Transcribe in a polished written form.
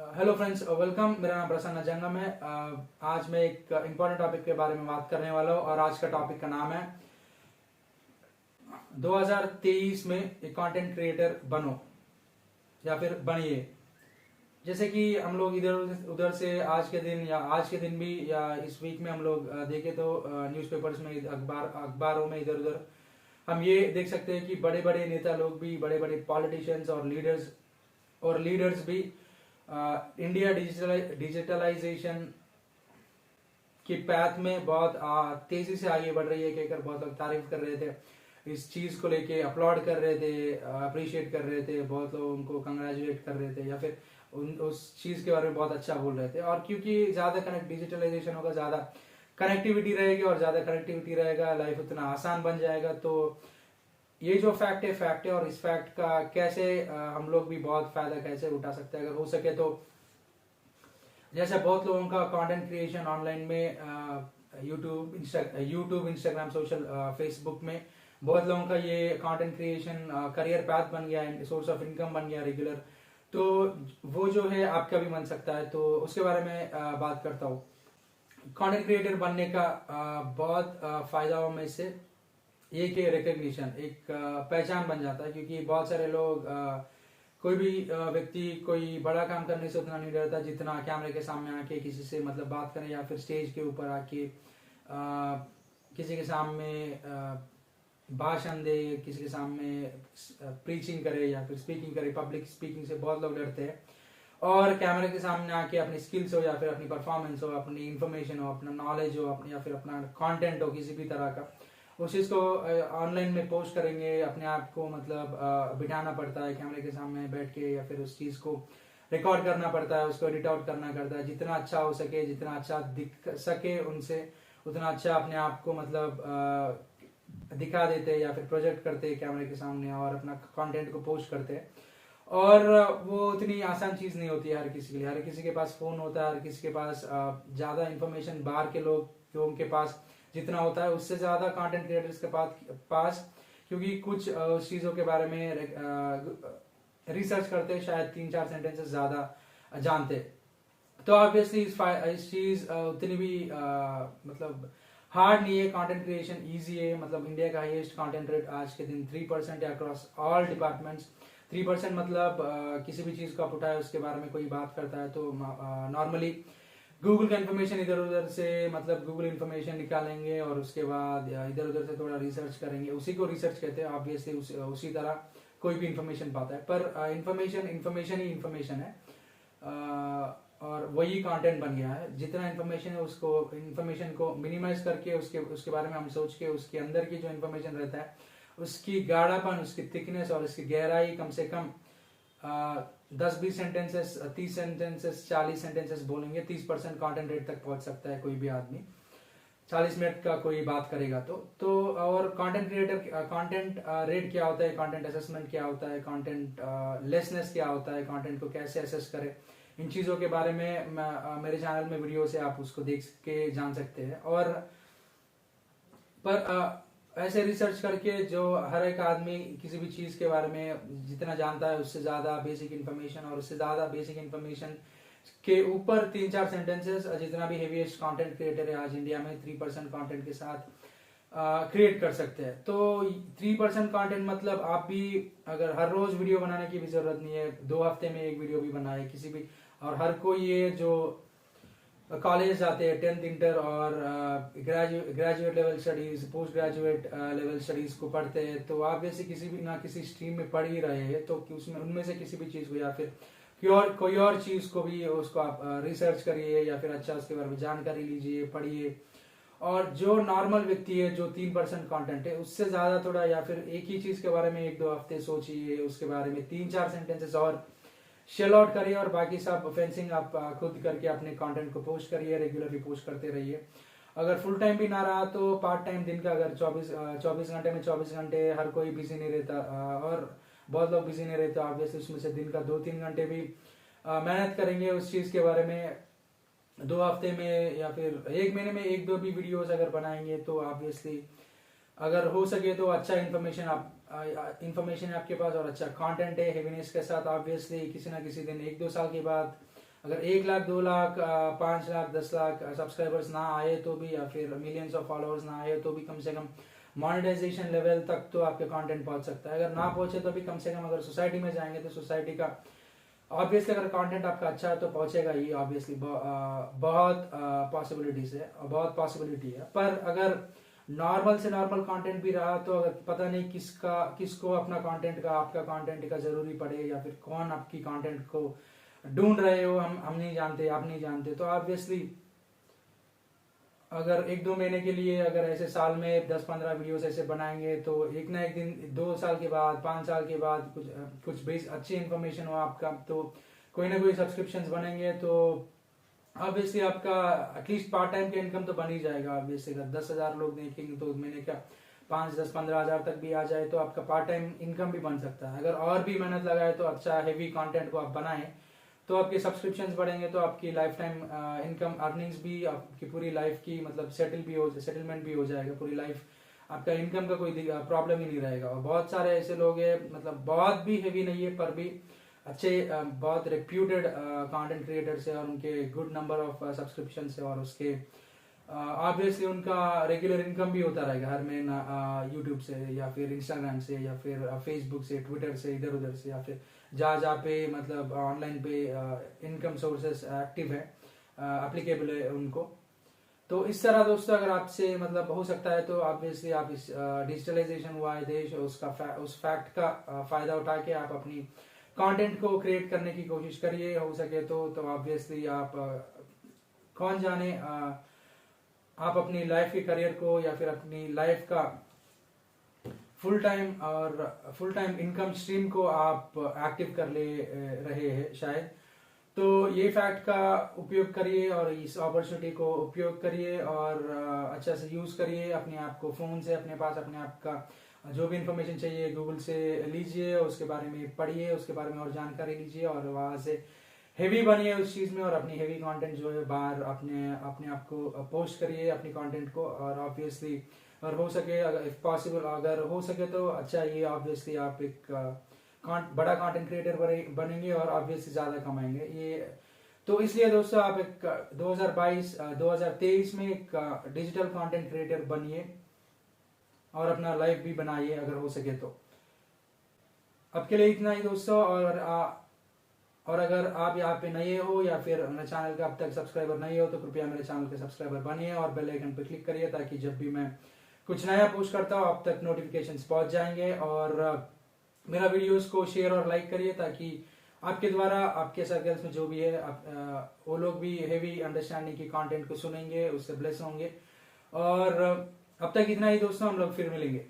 Hello friends, welcome. मेरा नाम प्रसन्न जंगम है। आज मैं एक इम्पोर्टेंट टॉपिक के बारे में बात करने वाला हूँ और आज का टॉपिक का नाम है 2023 में एक कंटेंट क्रिएटर बनो या फिर बनिए। जैसे कि हम लोग इधर उधर से आज के दिन भी या इस वीक में हम लोग देखे तो न्यूज़पेपर्स में, अखबारों में इधर उधर हम ये देख सकते हैं कि बड़े बड़े नेता लोग भी, बड़े बड़े पॉलिटिशियंस और लीडर्स भी इंडिया डिजिटलाइजेशन की पैथ में बहुत तेजी से आगे बढ़ रही है कहकर बहुत लोग तारीफ कर रहे थे। इस चीज को लेके अपलॉड कर रहे थे, अप्रिशिएट कर रहे थे, बहुत लोग उनको कंग्रेचुलेट कर रहे थे या फिर उस चीज के बारे में बहुत अच्छा बोल रहे थे। और क्योंकि ज्यादा डिजिटलाइजेशन होगा, ज्यादा कनेक्टिविटी रहेगी और ज्यादा कनेक्टिविटी रहेगा, लाइफ उतना आसान बन जाएगा। तो ये जो फैक्ट है और इस फैक्ट का कैसे हम लोग भी बहुत फायदा कैसे उठा सकते हैं अगर हो सके तो। जैसे बहुत लोगों का कंटेंट क्रिएशन ऑनलाइन में यूट्यूब, इंस्टाग्राम, सोशल फेसबुक में बहुत लोगों का ये कंटेंट क्रिएशन करियर पाथ बन गया है, सोर्स ऑफ इनकम बन गया रेगुलर। तो वो जो है आपका भी बन सकता है, तो उसके बारे में बात करता हूँ। कंटेंट क्रिएटर बनने का बहुत फायदाओं में से एक है रिकग्निशन, एक पहचान बन जाता है। क्योंकि बहुत सारे लोग कोई भी व्यक्ति कोई बड़ा काम करने से उतना नहीं डरता जितना कैमरे के सामने आके किसी से मतलब बात करें या फिर स्टेज के ऊपर आके किसी के सामने भाषण दे, किसी के सामने प्रीचिंग करे या फिर स्पीकिंग करे। पब्लिक स्पीकिंग से बहुत लोग डरते हैं और कैमरे के सामने आके अपनी स्किल्स हो या फिर अपनी परफॉर्मेंस हो, अपनी इंफॉर्मेशन हो, अपना नॉलेज हो, अपनी या फिर अपना कंटेंट हो किसी भी तरह का, उस चीज को ऑनलाइन में पोस्ट करेंगे। अपने आप को मतलब बिठाना पड़ता है कैमरे के सामने बैठ के या फिर उस चीज को रिकॉर्ड करना पड़ता है, उसको एडिट आउट करना पड़ता है। जितना अच्छा हो सके, जितना अच्छा दिख सके उनसे उतना अच्छा अपने आप को मतलब दिखा देते या फिर प्रोजेक्ट करते कैमरे के सामने और अपना कंटेंट को पोस्ट करते। और वो उतनी आसान चीज नहीं होती है हर किसी के लिए। हर किसी के पास फोन होता है, हर किसी के पास ज्यादा इंफॉर्मेशन बाहर के लोगों के पास जितना होता है उससे ज्यादा कंटेंट क्रिएटर्स के पास क्योंकि कुछ उस चीजों के बारे में रिसर्च करते, शायद 3-4 सेंटेंसेस ज्यादा जानते। तो ऑब्वियसली इस चीज उतनी भी मतलब हार्ड नहीं है। कंटेंट क्रिएशन इजी है। मतलब इंडिया का हाईएस्ट कंटेंट रेट आज के दिन 3% है अक्रॉस ऑल डिपार्टमेंट्स। 3% मतलब किसी भी चीज को आप उठाए उसके बारे में कोई बात करता है तो नॉर्मली गूगल का इन्फॉर्मेशन इधर उधर से मतलब गूगल इन्फॉर्मेशन निकालेंगे और उसके बाद इधर उधर से थोड़ा रिसर्च करेंगे, उसी को रिसर्च कहते हैं। ऑब्वियसली उसी तरह कोई भी इन्फॉर्मेशन पाता है, पर इन्फॉर्मेशन ही इन्फॉर्मेशन है और वही कंटेंट बन गया है। जितना इन्फॉर्मेशन है उसको इन्फॉर्मेशन को मिनिमाइज करके उसके बारे में हम सोच के उसके अंदर की जो इन्फॉर्मेशन रहता है उसकी गाढ़ापन, उसकी थिकनेस और उसकी गहराई कम से कम 10-20 सेंटेंसेस, 30 सेंटेंसेस, 40 सेंटेंसेस बोलेंगे, 30% कंटेंट रेट तक पहुंच सकता है कोई भी आदमी 40 मिनट का कोई बात करेगा तो और कंटेंट रेट क्या होता है, कंटेंट असेसमेंट क्या होता है, कंटेंट लेसनेस क्या होता है, कंटेंट को कैसे असेस करें, इन चीजों के बारे में मेरे चैनल में वीडियो से आप उसको देख के जान सकते हैं। और पर ऐसे रिसर्च करके जो हर एक आदमी किसी भी चीज के बारे में जितना जानता है उससे ज्यादा बेसिक इन्फॉर्मेशन और उससे ज्यादा बेसिक इन्फॉर्मेशन के ऊपर 3-4 सेंटेंसेस, जितना भी हेवीएस्ट कंटेंट क्रिएटर है आज इंडिया में 3% कंटेंट के साथ क्रिएट कर सकते हैं। तो 3% कंटेंट मतलब आप भी अगर हर रोज वीडियो बनाने की भी जरूरत नहीं है, 2 हफ्ते में एक वीडियो भी बनाए किसी भी। और हर कोई ये जो कॉलेज जाते हैं 10th इंटर और graduate level studies, post graduate level studies को पढ़ते हैं, तो ऑब्वियसली किसी भी ना किसी स्ट्रीम में पढ़ ही रहे हैं। तो उसमें उनमें से किसी भी चीज को या फिर कोई और चीज को भी उसको आप रिसर्च करिए या फिर अच्छा उसके बारे में जानकारी लीजिए, पढ़िए। और जो नॉर्मल व्यक्ति है जो 3% कंटेंट है उससे ज्यादा थोड़ा या फिर एक ही चीज के बारे में 1-2 हफ्ते सोचिए, उसके बारे में 3-4 सेंटेंसेस और शेल आउट करिए और बाकी सब फेंसिंग आप खुद करके अपने कंटेंट को पोस्ट करिए, रेगुलरली पोस्ट करते रहिए। अगर फुल टाइम भी ना रहा तो पार्ट टाइम दिन का अगर 24 घंटे में 24 घंटे हर कोई बिजी नहीं रहता और बहुत लोग बिजी नहीं रहते, ऑब्वियसली उसमें से दिन का 2-3 घंटे भी मेहनत करेंगे उस चीज के बारे में। 2 हफ्ते में या फिर 1 महीने में 1-2 भी वीडियोस अगर बनाएंगे तो ऑब्वियसली अगर हो सके तो अच्छा इन्फॉर्मेशन है आपके पास और अच्छा कंटेंट है हेवीनेस के साथ, ऑब्वियसली किसी ना किसी दिन 1-2 साल के बाद अगर 1 लाख 2 लाख 5 लाख 10 लाख सब्सक्राइबर्स ना आए तो भी, या फिर मिलियंस ऑफ फॉलोअर्स ना आए तो भी कम से कम मोनेटाइजेशन लेवल तक तो आपके कंटेंट पहुंच सकता है। अगर ना पहुंचे तो भी कम से कम अगर सोसाइटी में जाएंगे तो सोसाइटी का ऑब्वियसली, अगर कंटेंट आपका अच्छा है तो पहुंचेगा ही ऑब्वियसली। बहुत पॉसिबिलिटीज है, बहुत पॉसिबिलिटी है। पर अगर नॉर्मल से नॉर्मल कंटेंट भी रहा तो अगर पता नहीं किसको अपना कंटेंट का, आपका कंटेंट का जरूरी पड़े, या फिर कौन आपकी कंटेंट को ढूंढ रहे हो, हम नहीं जानते, आप नहीं जानते, तो ऑब्वियसली अगर 1-2 महीने के लिए अगर ऐसे साल में 10-15 वीडियोस ऐसे बनाएंगे तो एक ना एक दिन 2 साल के बाद, 5 साल के बाद कुछ बेस अच्छी इन्फॉर्मेशन हो आपका, तो कोई ना कोई सब्सक्रिप्शंस बनेंगे तो ऑब्वियसली आपका एटलीस्ट पार्ट टाइम का इनकम तो बन ही जाएगा। ऑब्वियसली अगर 10,000 लोग देखेंगे तो महीने का 5-10-15 हज़ार तक भी आ जाए तो आपका पार्ट टाइम इनकम भी बन सकता है। अगर और भी मेहनत लगाए तो अच्छा हैवी कंटेंट को आप बनाएं तो आपके सब्सक्रिप्शंस बढ़ेंगे, तो आपकी लाइफ टाइम इनकम अर्निंग्स भी आपकी पूरी लाइफ की मतलब सेटलमेंट भी हो जाएगा। पूरी लाइफ आपका इनकम का कोई प्रॉब्लम ही नहीं रहेगा। और बहुत सारे ऐसे लोग हैं, मतलब बहुत भी हेवी नहीं है पर भी अच्छे बहुत रेप्यूटेड कंटेंट क्रिएटर्स है और उनके गुड नंबर ऑफ सब्सक्रिप्शन है, और उसके ऑब्वियसली उनका रेगुलर इनकम भी होता रहेगा हर महीना यूट्यूब से, या फिर इंस्टाग्राम से, या फिर फेसबुक से, ट्विटर से, इधर उधर से, या फिर जहाँ पे मतलब ऑनलाइन पे इनकम सोर्सेस एक्टिव है, एप्लीकेबल है उनको। तो इस तरह दोस्तों अगर आपसे मतलब हो सकता है तो ऑब्वियसली आप इस डिजिटलाइजेशन हुआ है देश, उस फैक्ट का फायदा उठा के आप अपनी कंटेंट को क्रिएट करने की कोशिश करिए हो सके तो ऑब्वियसली आप कौन जाने आप अपनी लाइफ के करियर को या फिर अपनी लाइफ का फुल टाइम इनकम स्ट्रीम को आप एक्टिव कर ले रहे हैं शायद। तो ये फैक्ट का उपयोग करिए और इस अपॉर्चुनिटी को उपयोग करिए और अच्छा से यूज करिए। अपने आप को फोन से अपने पास अपने आप का जो भी इंफॉर्मेशन चाहिए गूगल से लीजिए, उसके बारे में पढ़िए, उसके बारे में और जानकारी लीजिए और वहां से हेवी बनिए उस चीज में और अपनी हेवी कंटेंट जो है बाहर अपने आप को पोस्ट करिए अपनी कंटेंट को। और ऑब्वियसली अगर हो सके, अगर इफ पॉसिबल अगर हो सके तो अच्छा, ये ऑब्वियसली आप एक बड़ा कंटेंट क्रिएटर बनेंगे और ऑब्वियसली ज्यादा कमाएंगे ये। तो इसलिए दोस्तों आप एक 2023 में एक डिजिटल कंटेंट क्रिएटर बनिए और अपना लाइफ भी बनाइए अगर हो सके तो। अब के लिए इतना ही दोस्तों। और अगर आप यहाँ पे नए हो या फिर मेरे चैनल का अब तक सब्सक्राइबर नहीं हो तो कृपया मेरे चैनल के सब्सक्राइबर बनिए और बेल आइकन पर क्लिक करिए ताकि जब भी मैं कुछ नया पोस्ट करता हूँ आप तक नोटिफिकेशंस पहुंच जाएंगे। और मेरा वीडियोस को शेयर और लाइक करिए ताकि आपके द्वारा आपके सर्कल्स में जो भी है वो लोग भी हेवी अंडरस्टैंडिंग की कंटेंट को सुनेंगे, उससे ब्लेस होंगे। और अब तक इतना ही दोस्तों, हम लोग फिर मिलेंगे।